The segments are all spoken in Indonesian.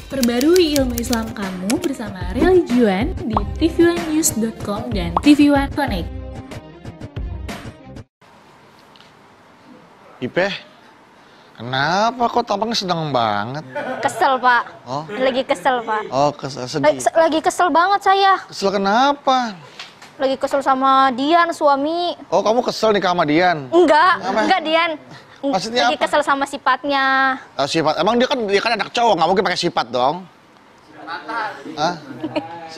Perbarui ilmu Islam kamu bersama Religion di tv1news.com dan TV1 Connect. Ipeh, kenapa kok tampaknya sedang banget? Kesel, Pak. Oh? Lagi kesel, Pak. Oh, sedih. Lagi kesel banget saya. Kesel kenapa? Lagi kesel sama Dian, suami. Oh, kamu kesel nih sama Dian? Enggak Dian. Maksudnya lagi apa? kesel sama sifatnya. Sifat, emang dia kan anak cowok, nggak mungkin pakai sifat dong? Hah?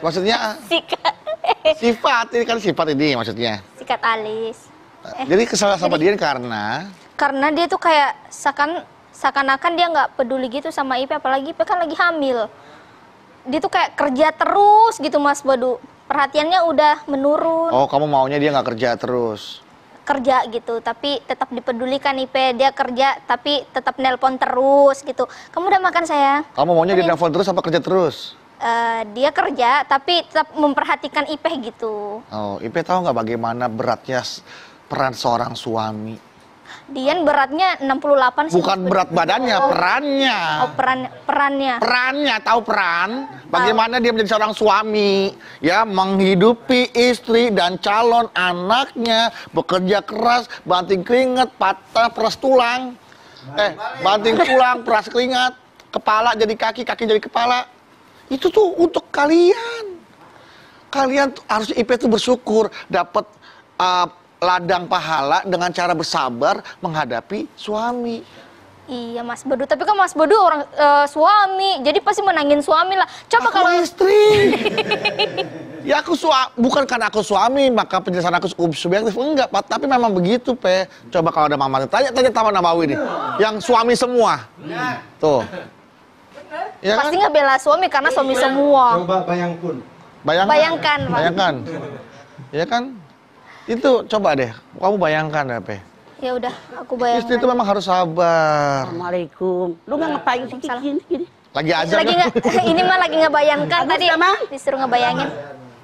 Maksudnya sifat, ini kan sifat ini maksudnya. Sikat alis. Jadi kesel sama Dian karena dia tuh kayak seakan-akan dia nggak peduli gitu sama Ipe, apalagi Ipe kan lagi hamil. Dia tuh kayak kerja terus gitu, Mas Bodu. Perhatiannya udah menurun. Oh, kamu maunya dia nggak kerja terus? Kerja gitu, tapi tetap dipedulikan Ipe. Dia kerja, tapi tetap nelpon terus gitu. Kamu udah makan, sayang? Kamu maunya dia nelfon terus apa kerja terus? Dia kerja, tapi tetap memperhatikan Ipe gitu. Oh, Ipeh tahu nggak bagaimana beratnya peran seorang suami? Dian beratnya 68 sih. Bukan berat badannya, perannya. Oh, perannya. Perannya, tahu peran? Bagaimana dia menjadi seorang suami, ya, menghidupi istri dan calon anaknya, bekerja keras, banting keringat, patah, peras tulang. Banting tulang, peras keringat, kepala jadi kaki, kaki jadi kepala. Itu tuh untuk kalian. Kalian harus Ipeh tuh bersyukur dapat ladang pahala dengan cara bersabar menghadapi suami. Iya, Mas Bodu, tapi kan Mas Bodu orang suami, jadi pasti menangin suami lah. Coba aku kalau istri. Ya bukan karena aku suami maka penjelasan aku subjektif, enggak Pak, tapi memang begitu Pe. Coba kalau ada mama tanya Taman Nabawi nih, yang suami semua. Tuh. Ya pasti kan? nggak bela suami karena suami semua. Coba bayangkan. Bayangkan, Pak. Bayangkan. Ya kan? Itu coba deh, kamu bayangkan ya, Pe. Ya udah, aku bayangkan. Istri itu memang harus sabar. Assalamualaikum. Lu nggak ngapain sih gini? Lagi aja lagi nggak, ini mah lagi ngebayangkan Bagus, tadi. Mang. Disuruh ngebayangin.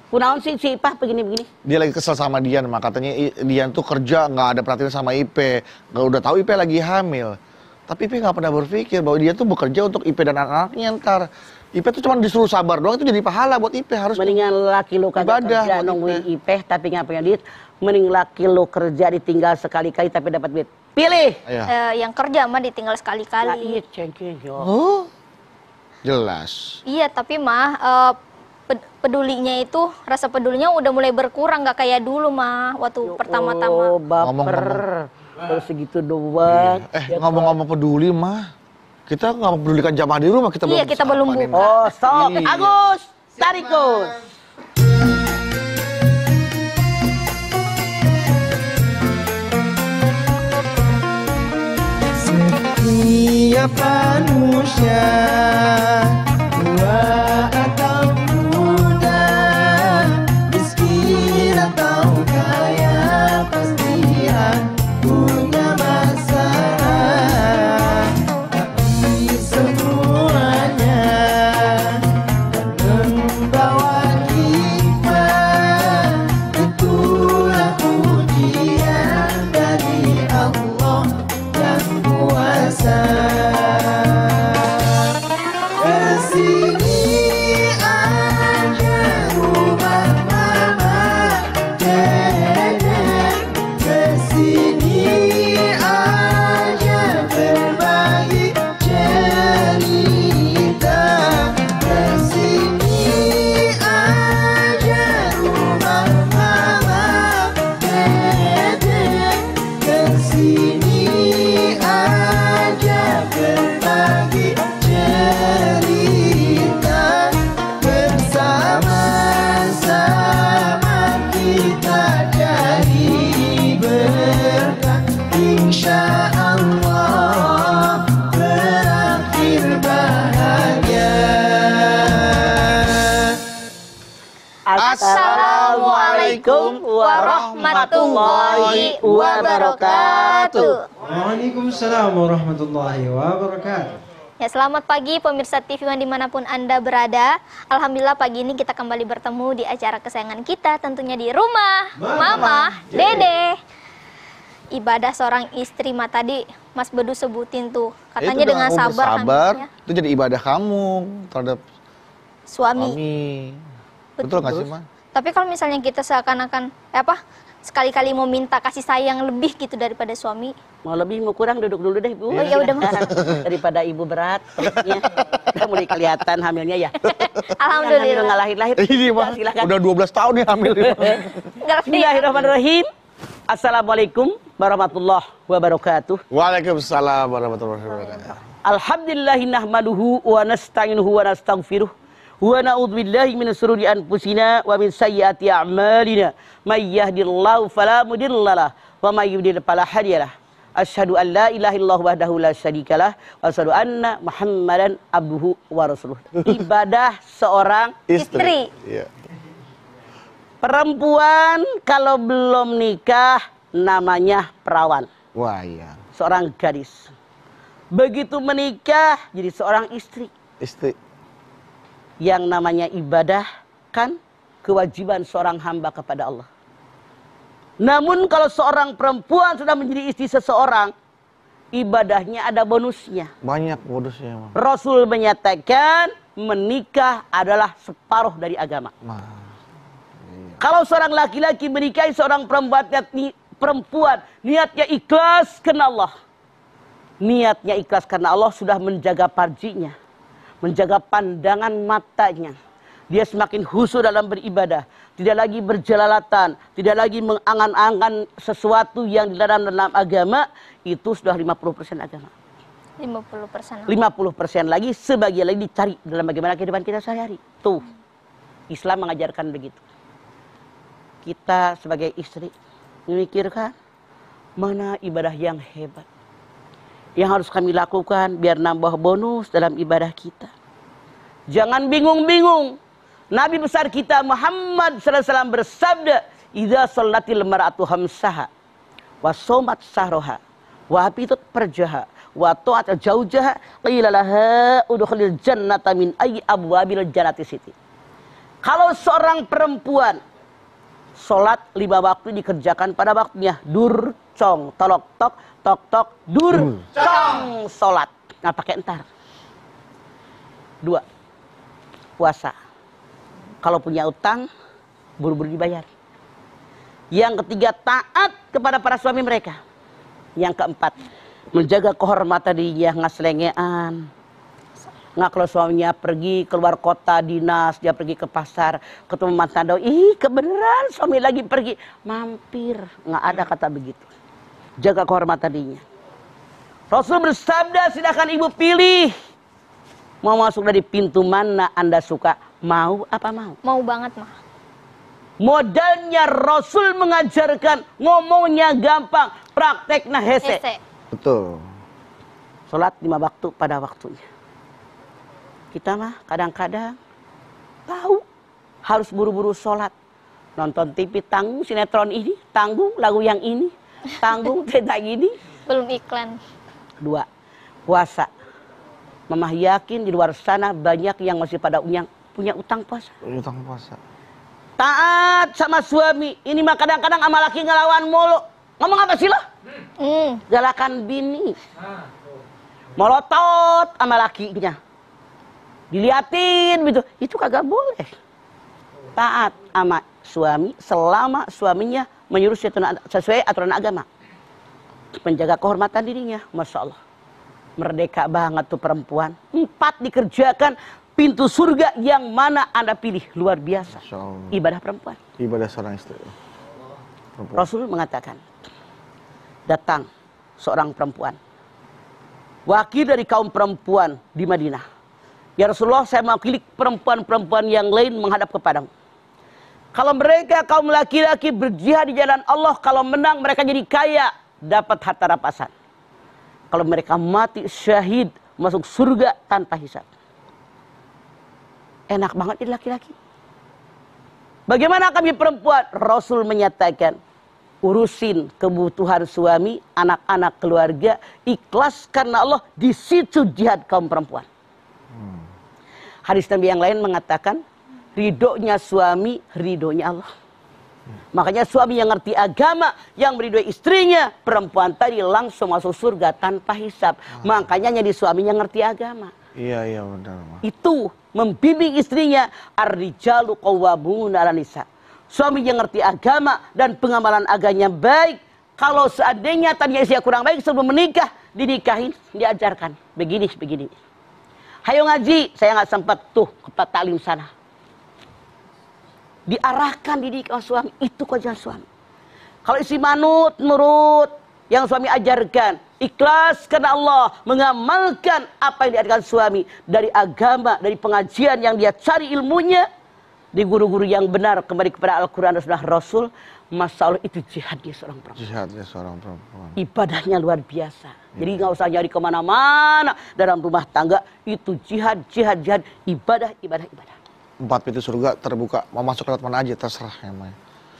Kunaon sih si Ipah begini-begini? Dia lagi kesel sama Dian, maka katanya Dian tuh kerja nggak ada perhatian sama Ipe. Nggak udah tahu Ipe lagi hamil. Tapi Ipe nggak pernah berpikir bahwa dia tuh bekerja untuk Ipe dan anak-anaknya ntar. Ipe tuh cuma disuruh sabar doang, itu jadi pahala buat Ipe. Harus mendingan laki lu kagak ibadah kerja buat nungguin Ipeh tapi nggak punya duit. Mending laki lu kerja ditinggal sekali-kali tapi dapat duit. Pilih. Yang kerja mah ditinggal Lah, sekali-kali. iya cengkeh yo. Oh, jelas. Iya, tapi mah pedulinya itu, rasa pedulinya udah mulai berkurang, nggak kayak dulu mah waktu pertama-tama. Oh, baper. Ngomong-ngomong. Baru segitu doang. Ya, Ngomong-ngomong peduli mah, kita nggak mempedulikan jamaah di rumah, kita Iya, kita belum sapa nih, buka. Mah. oh, sok. Iya. Agus, Tarikus. Setiap manusia tua atau muda, miskin atau kaya, pasti punya masalah. Tapi semuanya membawa hikmah. Itulah ujian dari Allah yang kuasa. Kesini aja rumah mama, dedek. Kesini aja berbagi cerita. Kesini aja rumah mama, dedek. Kesini aja berbagi cerita. Bersama-sama kita cari berkah, insya Allah berakhir bahagia. Assalamualaikum warahmatullahi wabarakatuh. Waalaikumsalam warahmatullahi wabarakatuh. Ya, selamat pagi pemirsa TV One dimanapun Anda berada. Alhamdulillah pagi ini kita kembali bertemu di acara kesayangan kita, tentunya di rumah Mama Dede. Ibadah seorang istri mah tadi Mas Bedu sebutin tuh, katanya dengan sabar. sabar Itu jadi ibadah kamu terhadap suami. Betul nggak sih, Ma? Tapi kalau misalnya kita seakan-akan sekali-kali mau minta kasih sayang lebih gitu daripada suami. Mau lebih mau kurang duduk dulu deh Bu. Oh ya udah Mas. Daripada ibu berat perutnya. Udah mulai kelihatan hamilnya ya. Alhamdulillah. Hamil nggak lahir-lahir. Ini mah Silakan. udah 12 tahun nih hamil. Bismillahirrahmanirrahim. Assalamualaikum warahmatullahi wabarakatuh. Waalaikumsalam warahmatullahi wabarakatuh. Alhamdulillahi nahmaduhu wa nasta'inuhu wa nastaghfiruh. Wa na'udzubillahi min syururi anfusina wa min sayyiati a'malina. May yahdihillahu fala mudhillalah wa may yudhlil fala hadiyalah. Asyhadu an la ilaha illallah wahdahu la syarikalah wa asyhadu anna Muhammadan abduhu wa rasuluh. Ibadah seorang Istri. Iya. perempuan kalau belum nikah namanya perawan. Wah, iya. Seorang gadis. Begitu menikah jadi seorang istri. Istri. Yang namanya ibadah kan kewajiban seorang hamba kepada Allah. Namun kalau seorang perempuan sudah menjadi istri seseorang, ibadahnya ada bonusnya. Banyak bonusnya, Ma. Rasul menyatakan menikah adalah separuh dari agama. Kalau seorang laki-laki menikahi seorang perempuan, niatnya ikhlas karena Allah. Niatnya ikhlas karena Allah sudah menjaga farjinya, menjaga pandangan matanya. Dia semakin khusyuk dalam beribadah, tidak lagi berjelalatan, tidak lagi mengangan-angan sesuatu yang dilarang dalam agama, itu sudah 50% agama. 50%. 50% lagi, sebagian lagi dicari dalam bagaimana kehidupan kita sehari-hari. Tuh, Islam mengajarkan begitu. Kita sebagai istri memikirkan mana ibadah yang hebat yang harus kami lakukan biar nambah bonus dalam ibadah kita. Jangan bingung-bingung. Nabi besar kita Muhammad SAW bersabda, "Idza shallatil mar'atu khamsaha wa shamat sahraha wa hafitat farjaha wa ta'at zaujaha qila laha udkhulil jannata min ayyi abwabil jannati siti." Kalau seorang perempuan sholat 5 waktu dikerjakan pada waktunya, durcong, tolok tok, tok tok, durcong, sholat. Nggak pakai entar. 2, puasa. Kalau punya utang, buru-buru dibayar. Yang ketiga, taat kepada para suami mereka. Yang keempat, menjaga kehormatan dirinya, nggak selengean. Nggak kalau suaminya pergi keluar kota dinas, dia pergi ke pasar, ketemu mantan doi, ih kebenaran suami lagi pergi, mampir. Nggak ada kata begitu. Jaga kehormatan dirinya. Rasul bersabda, silakan ibu pilih. Mau masuk dari pintu mana Anda suka, mau apa mau? Mau banget, mah. Modalnya Rasul mengajarkan, ngomongnya gampang, prakteknya hese. Betul. Sholat 5 waktu pada waktunya. Kita mah kadang-kadang tahu harus buru-buru sholat. Nonton TV tanggung sinetron ini, tanggung lagu yang ini, tanggung cerita ini. Belum iklan. 2, puasa. Mamah yakin di luar sana banyak yang masih pada punya utang puasa. Utang puasa. Taat sama suami. Ini mah kadang-kadang sama laki ngelawan mulu. Ngomong apa sih lo? Galakan bini. Molotot sama lakinya. Diliatin gitu. Itu kagak boleh. Taat sama suami selama suaminya menyuruh sesuai aturan agama. Menjaga kehormatan dirinya. Masya Allah. Merdeka banget tuh perempuan. 4 dikerjakan pintu surga yang mana Anda pilih. Luar biasa. Ibadah perempuan. Ibadah seorang istri. Perempuan. Rasul mengatakan, datang seorang perempuan, wakil dari kaum perempuan di Madinah. Ya Rasulullah, saya mewakili perempuan-perempuan yang lain menghadap kepadamu. Kalau mereka kaum laki-laki berjihad di jalan Allah, kalau menang mereka jadi kaya, dapat harta rampasan. Kalau mereka mati syahid, masuk surga tanpa hisab. Enak banget jadi laki-laki. Bagaimana kami perempuan? Rasul menyatakan, urusin kebutuhan suami, anak-anak, keluarga, ikhlas karena Allah, di situ jihad kaum perempuan. Hadis Nabi yang lain mengatakan, ridhonya suami, ridhonya Allah. Makanya suami yang ngerti agama, yang meridhoi istrinya, perempuan tadi langsung masuk surga tanpa hisab. Makanya jadi suaminya ngerti agama. Iya benar. Itu membimbing istrinya, ar-rijalu qawwamuna 'alan nisa. Suami yang ngerti agama dan pengamalan agamanya baik. Kalau seandainya tadinya istri kurang baik sebelum menikah, dinikahin, diajarkan begini. Hayo ngaji, saya nggak sempat tuh ke taklim sana. Diarahkan didik suami, itu kewajiban suami. Kalau istri manut, nurut yang suami ajarkan, ikhlas karena Allah, mengamalkan apa yang diajarkan suami dari agama, dari pengajian yang dia cari ilmunya, di guru-guru yang benar, kembali kepada Al-Quran dan Sunnah Rasul, Masya Allah itu jihad dia seorang perempuan. Jihad dia seorang perempuan. Ibadahnya luar biasa. Jadi nggak usah nyari kemana-mana dalam rumah tangga, itu jihad, ibadah. 4 pintu surga terbuka, mau masuk lewat mana aja terserah ya Mai.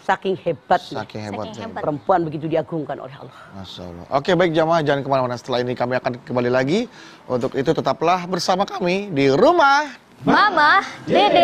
Saking hebatnya. Saking hebatnya. Perempuan begitu diagungkan oleh Allah. Masya Allah. Oke baik jamaah, jangan kemana-mana. Setelah ini kami akan kembali lagi. Untuk itu tetaplah bersama kami di Rumah Mama Dede.